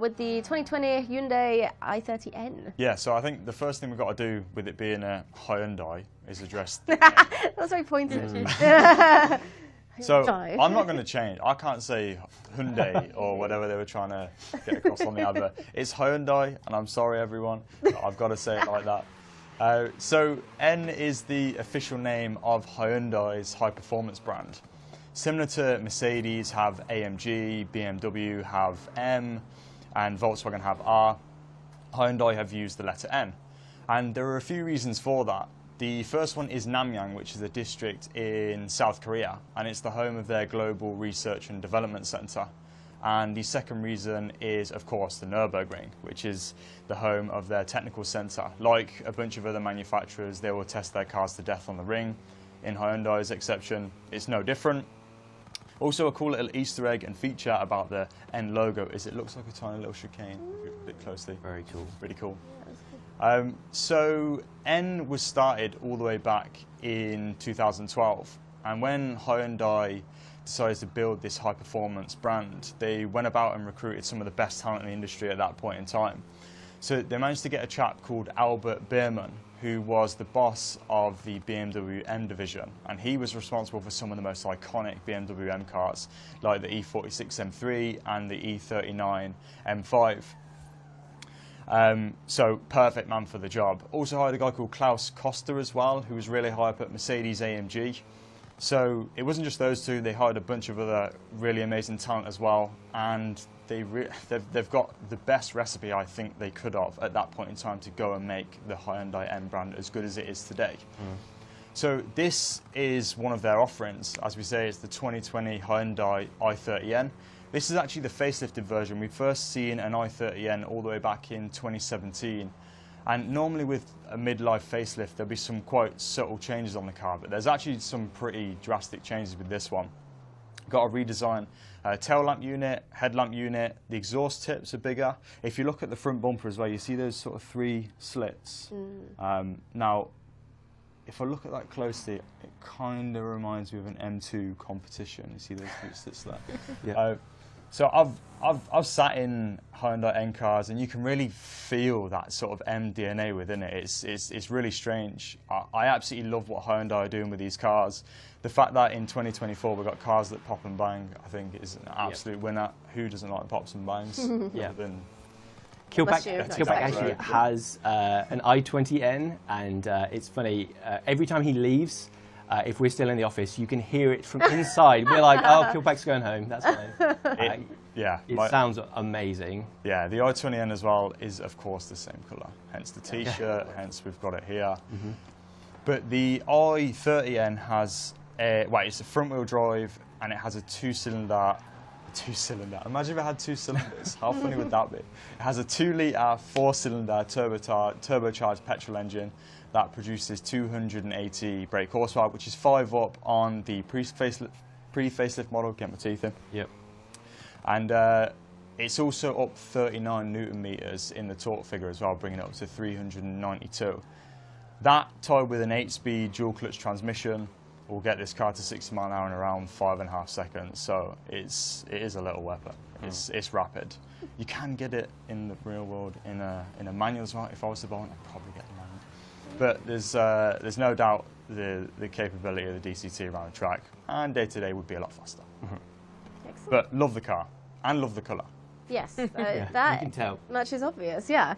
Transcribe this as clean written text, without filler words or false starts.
With the 2020 Hyundai i30N. Yeah, so I think the first thing we've got to do with it being a Hyundai is address That was very pointed. So I'm not going to change. I can't say Hyundai or whatever they were trying to get across on the advert. It's Hyundai, and I'm sorry everyone, but I've got to say it like that. So N is the official name of Hyundai's high-performance brand. Similar to Mercedes have AMG, BMW have M, and Volkswagen have R. Hyundai have used the letter N. And there are a few reasons for that. The first one is Namyang, which is a district in South Korea, and it's the home of their Global Research and Development Center. And the second reason is, of course, the Nürburgring, which is the home of their technical center. Like a bunch of other manufacturers, they will test their cars to death on the ring. In Hyundai's exception, it's no different. Also, a cool little Easter egg and feature about the N logo is it looks like a tiny little chicane. If you look a bit closely. Very cool. Pretty cool. So N was started all the way back in 2012, and when Hyundai decided to build this high-performance brand, they went about and recruited some of the best talent in the industry at that point in time. So they managed to get a chap called Albert Biermann, who was the boss of the BMW M division, and he was responsible for some of the most iconic BMW M cars, like the E46 M3 and the E30N M5. So perfect man for the job. Also hired a guy called Klaus Costa as well, who was really high up at Mercedes AMG. So it wasn't just those two, they hired a bunch of other really amazing talent as well, and they've got the best recipe I think they could have at that point in time to go and make the Hyundai M brand as good as it is today. So this is one of their offerings. As we say, it's the 2020 Hyundai i30N. This is actually the facelifted version. We've first seen an i30N all the way back in 2017. And normally with a midlife facelift, there'll be some quite subtle changes on the car, but there's actually some pretty drastic changes with this one. Got a redesign tail lamp unit, headlamp unit, the exhaust tips are bigger. If you look at the front bumper as well, you see those sort of three slits. Now, if I look at that closely, it kind of reminds me of an M2 competition. You see those three slits there? Yeah. So I've sat in Hyundai N cars, and you can really feel that sort of M DNA within it. It's really strange. I absolutely love what Hyundai are doing with these cars. The fact that in 2024 we've got cars that pop and bang, I think is an absolute winner. Who doesn't like pops and bangs? Killpack actually has an i20N, and it's funny, every time he leaves, if we're still in the office, you can hear it from inside. We're like, oh, Killpack's going home, that's fine. It sounds amazing. Yeah, the i20N as well is, of course, the same colour. Hence the T-shirt, hence we've got it here. But the i30N has, it's a front-wheel drive, and it has a two-cylinder. Imagine if it had two cylinders. How funny would that be? It has a 2-litre, 4-cylinder turbocharged petrol engine that produces 280 brake horsepower, which is 5 up on the pre-facelift model. Get my teeth in. Yep. And it's also up 39 Newton meters in the torque figure as well, bringing it up to 392. That tied with an 8-speed dual clutch transmission will get this car to 60 miles an hour in around 5.5 seconds. So it is a little weapon. It's rapid. You can get it in the real world in a manual as well. If I was to buy one, I'd probably get the manual. But there's no doubt the capability of the DCT around the track, and day to day would be a lot faster. But love the car and love the colour. Yes, you that can tell. much is obvious. Yeah.